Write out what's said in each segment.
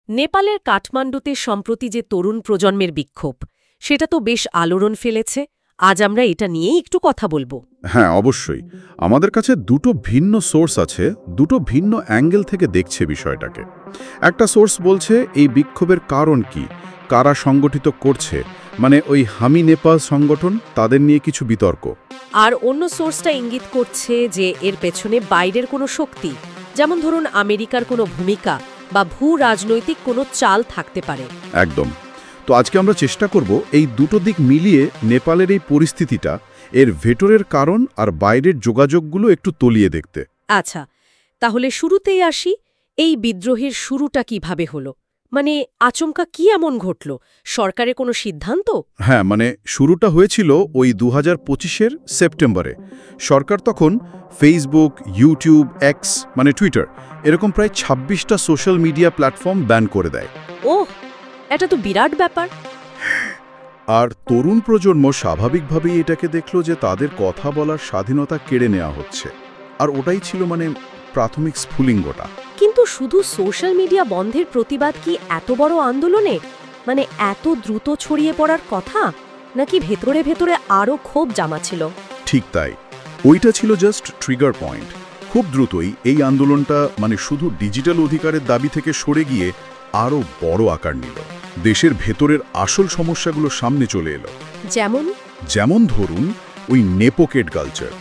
নেপালের কাঠমান্ডুতে সম্প্রতি যে তরুণ প্রজন্মের বিক্ষোভ সেটা তো বেশ আলোড়ন ফেলেছে। আজ আমরা এটা নিয়েই একটু কথা বলবো। হ্যাঁ, অবশ্যই। আমাদের কাছে দুটো ভিন্ন সোর্স আছে, দুটো ভিন্ন অ্যাঙ্গেল থেকে দেখছে বিষয়টাকে। একটা সোর্স বলছে এই বিক্ষোভের কারণ কি, কারা সংগঠিত করছে, মানে ওই হামি নেপাল সংগঠন, তাদের নিয়ে কিছু বিতর্ক। আর অন্য সোর্সটা ইঙ্গিত করছে যে এর পেছনে বাইরের কোনো শক্তি, যেমন ধরুন আমেরিকার কোনো ভূমিকা বা ভূ রাজনৈতিক কোনো চাল থাকতে পারে। একদম। তো আজকে আমরা চেষ্টা করব এই দুটো দিক মিলিয়ে নেপালের এই পরিস্থিতিটা, এর ভেতরের কারণ আর বাইরের যোগাযোগগুলো একটু তলিয়ে দেখতে। আচ্ছা, তাহলে শুরুতেই আসি, এই বিদ্রোহের শুরুটা কিভাবে হলো? মানে আচমকা কি এমন ঘটল? সরকারের কোনো সিদ্ধান্ত? হ্যাঁ, মানে শুরুটা হয়েছিল ওই 2025-এর সেপ্টেম্বরে। সরকার তখন ফেসবুক, ইউটিউব, এক্স মানে টুইটার, এরকম প্রায় 26টা সোশ্যাল মিডিয়া প্ল্যাটফর্ম ব্যান করে দেয়। ওহ, এটা তো বিরাট ব্যাপার। আর তরুণ প্রজন্ম স্বাভাবিকভাবেই এটাকে দেখল যে তাদের কথা বলার স্বাধীনতা কেড়ে নেওয়া হচ্ছে। আর ওটাই ছিল মানে প্রাথমিক স্ফুলিঙ্গটা। কিন্তু শুধু সোশ্যাল মিডিয়া বন্ধের প্রতিবাদ কি এত বড় আন্দোলনে, মানে এত দ্রুত ছড়িয়ে পড়ার কথা, নাকি ভেতরে ভেতরে আরও ক্ষোভ জামা ছিল? ঠিক তাই, ওইটা ছিল জাস্ট ট্রিগার পয়েন্ট। খুব দ্রুতই এই আন্দোলনটা মানে শুধু ডিজিটাল অধিকারের দাবি থেকে সরে গিয়ে আরও বড় আকার নিল। দেশের ভেতরের আসল সমস্যাগুলো সামনে চলে এলো। যেমন ধরুন ওই নেপোকেট কালচার,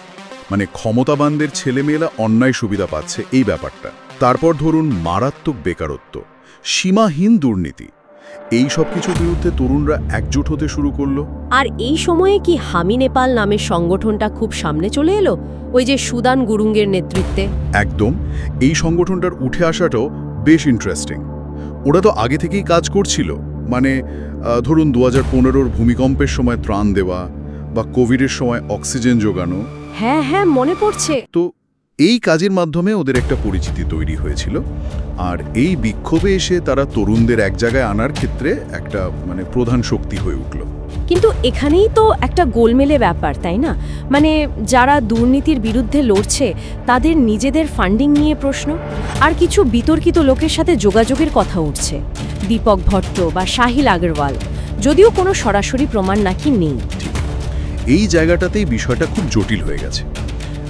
মানে ক্ষমতাবানদের ছেলেমেয়েরা অন্যায় সুবিধা পাচ্ছে এই ব্যাপারটা। তারপর ধরুন মারাত্মক বেকারত্ব, সীমাহীন দুর্নীতি, এই সব কিছুর বিরুদ্ধে তরুণরা একজোট হতে শুরু করলো। আর এই সময়ে কি হামি নেপাল নামের সংগঠনটা খুব সামনে চলে এলো, ওই যে সুদান গুরুঙ্গের নেতৃত্বে? একদম, এই সংগঠনটার উঠে আসাটাও বেশ ইন্টারেস্টিং। ওরা তো আগে থেকেই কাজ করছিল, মানে ধরুন 2015-র ভূমিকম্পের সময় ত্রাণ দেওয়া বা কোভিডের সময় অক্সিজেন যোগানো। হ্যাঁ হ্যাঁ, মনে পড়ছে। তো এই কাজের মাধ্যমে ওদের একটা পরিচিতি তৈরি হয়েছিল। আর এই বিক্ষোভে এসে তারা তরুণদের এক জায়গায় আনার ক্ষেত্রে একটা মানে প্রধান শক্তি হয়ে উঠল। কিন্তু এখানেই তো একটা গোলমেলে ব্যাপার, তাই না? মানে যারা দুর্নীতির বিরুদ্ধে লড়ছে তাদের নিজেদের ফান্ডিং নিয়ে প্রশ্ন, আর কিছু বিতর্কিত লোকের সাথে যোগাযোগের কথা উঠছে, দীপক ভট্ট বা শাহিল আগরওয়াল, যদিও কোনো সরাসরি প্রমাণ নাকি নেই। এই জায়গাটাতেই বিষয়টা খুব জটিল হয়ে গেছে।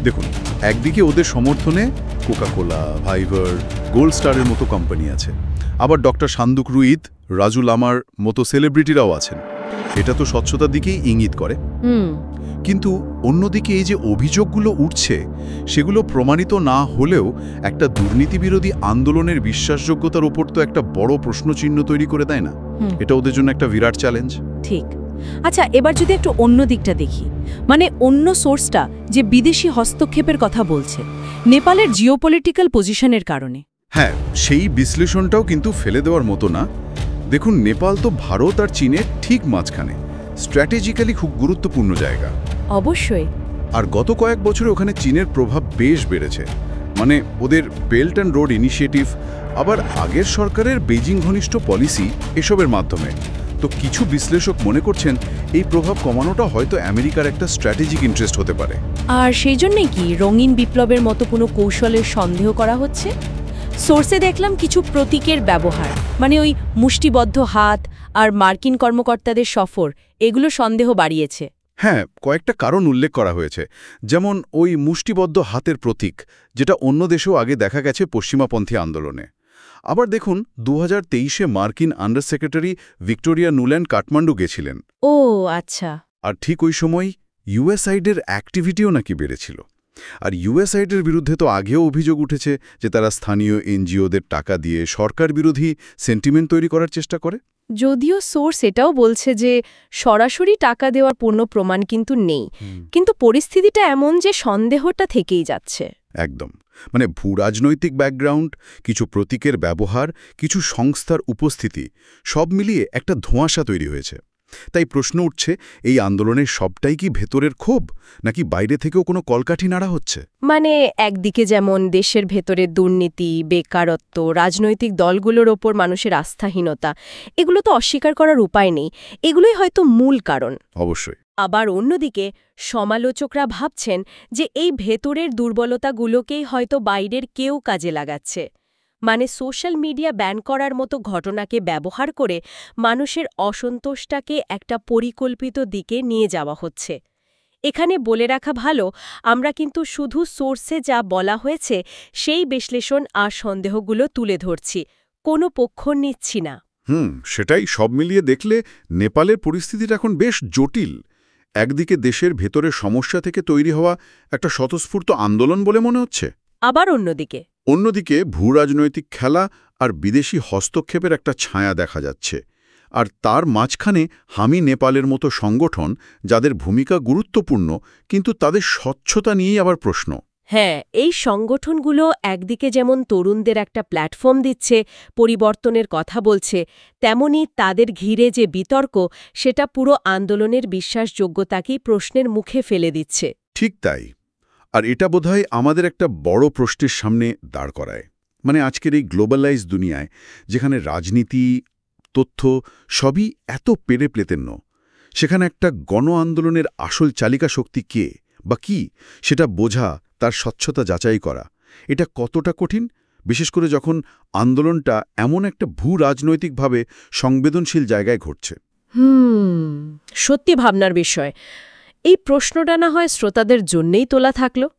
দেখুন, একদিকে ওদের সমর্থনে কোকাকোলা, ভাইভার, গোল্ড স্টারের মতো কোম্পানি আছে, আবার ডক্টর সান্দুক রুইদ, রাজু লামার মতো সেলিব্রিটিরাও আছেন। এটা তো স্বচ্ছতার দিকেই ইঙ্গিত করে। কিন্তু অন্যদিকে এই যে অভিযোগগুলো উঠছে সেগুলো প্রমাণিত না হলেও একটা দুর্নীতিবিরোধী আন্দোলনের বিশ্বাসযোগ্যতার উপর তো একটা বড় প্রশ্নচিহ্ন তৈরি করে দেয় না? এটা ওদের জন্য একটা বিরাট চ্যালেঞ্জ। ঠিক। আচ্ছা, এবার যদি একটু অন্য দিকটা দেখি, মানে অন্য সোর্সটা যে বিদেশি হস্তক্ষেপের কথা বলছে নেপালের জিওপলিটিক্যাল পজিশনের কারণে। হ্যাঁ, সেই বিশ্লেষণটাও কিন্তু ফেলে দেওয়ার মতো না। দেখুন, নেপাল তো ভারত আর চীনের ঠিক মাঝখানে, স্ট্র্যাটেজিক্যালি খুব গুরুত্বপূর্ণ জায়গা। অবশ্যই। আর গত কয়েক বছরে ওখানে চীনের প্রভাব বেশ বেড়েছে, মানে ওদের বেল্ট অ্যান্ড রোড ইনিশিয়েটিভ, আবার আগের সরকারের বেজিং ঘনিষ্ঠ পলিসি, এসবের মাধ্যমে। তো কিছু বিশ্লেষক মনে করছেন এই প্রভাব কমানোটা হয়তো আমেরিকার একটা স্ট্র্যাটেজিক ইন্টারেস্ট হতে পারে। আর সেই জন্যই কি রঙিন বিপ্লবের মতো কোনো কৌশলের সন্দেহ করা হচ্ছে? সোর্সে দেখলাম কিছু প্রতীকের ব্যবহার, মানে ওই মুষ্টিবদ্ধ হাত আর মার্কিন কর্মকর্তাদের সফর, এগুলো সন্দেহ বাড়িয়েছে। হ্যাঁ, কয়েকটা কারণ উল্লেখ করা হয়েছে, যেমন ওই মুষ্টিবদ্ধ হাতের প্রতীক, যেটা অন্য দেশেও আগে দেখা গেছে পশ্চিমাপন্থী আন্দোলনে। আবার দেখুন, 2023-এ মার্কিন under secretary Victoria Nuland Kathmandu গেছিলেন। ও আচ্ছা। আর ঠিক ওই সময় ইউএসআইডের অ্যাক্টিভিটিও নাকি বেড়েছিল। আর ইউএসআইডের বিরুদ্ধে তো আগেও অভিযোগ উঠেছে যে তারা স্থানীয় এনজিওদের টাকা দিয়ে সরকার বিরোধী সেন্টিমেন্ট তৈরি করার চেষ্টা করে। যদিও সোর্স এটাও বলছে যে সরাসরি টাকা দেওয়ার পূর্ণ প্রমাণ কিন্তু নেই, কিন্তু পরিস্থিতিটা এমন যে সন্দেহটা থেকেই যাচ্ছে। একদম, মানে ভূরাজনৈতিক ব্যাকগ্রাউন্ড, কিছু প্রতীকের ব্যবহার, কিছু সংস্থার উপস্থিতি, সব মিলিয়ে একটা ধোঁয়াশা তৈরি হয়েছে। তাই প্রশ্ন উঠছে, এই আন্দোলনের সবটাই কি ভেতরের ক্ষোভ, নাকি বাইরে থেকেও কোনো কলকাঠি নাড়া হচ্ছে? মানে একদিকে যেমন দেশের ভেতরের দুর্নীতি, বেকারত্ব, রাজনৈতিক দলগুলোর ওপর মানুষের আস্থাহীনতা, এগুলো তো অস্বীকার করার উপায় নেই, এগুলোই হয়তো মূল কারণ। অবশ্যই। আবার অন্যদিকে সমালোচকরা ভাবছেন যে এই ভেতরের দুর্বলতাগুলোকেই হয়তো বাইরের কেউ কাজে লাগাচ্ছে, মানে সোশ্যাল মিডিয়া ব্যান করার মতো ঘটনাকে ব্যবহার করে মানুষের অসন্তোষটাকে একটা পরিকল্পিত দিকে নিয়ে যাওয়া হচ্ছে। এখানে বলে রাখা ভালো, আমরা কিন্তু শুধু সোর্সে যা বলা হয়েছে সেই বিশ্লেষণ আর সন্দেহগুলো তুলে ধরছি, কোনো পক্ষ নিচ্ছি না। সেটাই। সব মিলিয়ে দেখলে নেপালের পরিস্থিতিটা এখন বেশ জটিল। একদিকে দেশের ভেতরের সমস্যা থেকে তৈরি হওয়া একটা স্বতঃস্ফূর্ত আন্দোলন বলে মনে হচ্ছে, আবার অন্যদিকে ভূরাজনৈতিক খেলা আর বিদেশি হস্তক্ষেপের একটা ছায়া দেখা যাচ্ছে। আর তার মাঝখানে হামি নেপালের মতো সংগঠন, যাদের ভূমিকা গুরুত্বপূর্ণ, কিন্তু তাদের স্বচ্ছতা নিয়েই আবার প্রশ্ন। হ্যাঁ, এই সংগঠনগুলো একদিকে যেমন তরুণদের একটা প্ল্যাটফর্ম দিচ্ছে, পরিবর্তনের কথা বলছে, তেমনি তাদের ঘিরে যে বিতর্ক, সেটা পুরো আন্দোলনের বিশ্বাসযোগ্যতাকেই প্রশ্নের মুখে ফেলে দিচ্ছে। ঠিক তাই। আর এটা বোধহয় আমাদের একটা বড় প্রশ্নের সামনে দাঁড় করায়। মানে আজকের এই গ্লোবালাইজ দুনিয়ায়, যেখানে রাজনীতি, তথ্য সবই এত পেরেপ্লেতেন্য, সেখানে একটা গণ আন্দোলনের আসল চালিকা শক্তি কে বা কি, সেটা বোঝা, তার স্বচ্ছতা যাচাই করা, এটা কতটা কঠিন, বিশেষ করে যখন আন্দোলনটা এমন একটা ভূ-রাজনৈতিকভাবে সংবেদনশীল জায়গায় ঘটছে। সত্যি ভাবনার বিষয়। এই প্রশ্নটা না হয় শ্রোতাদের জন্যেই তোলা থাকলো।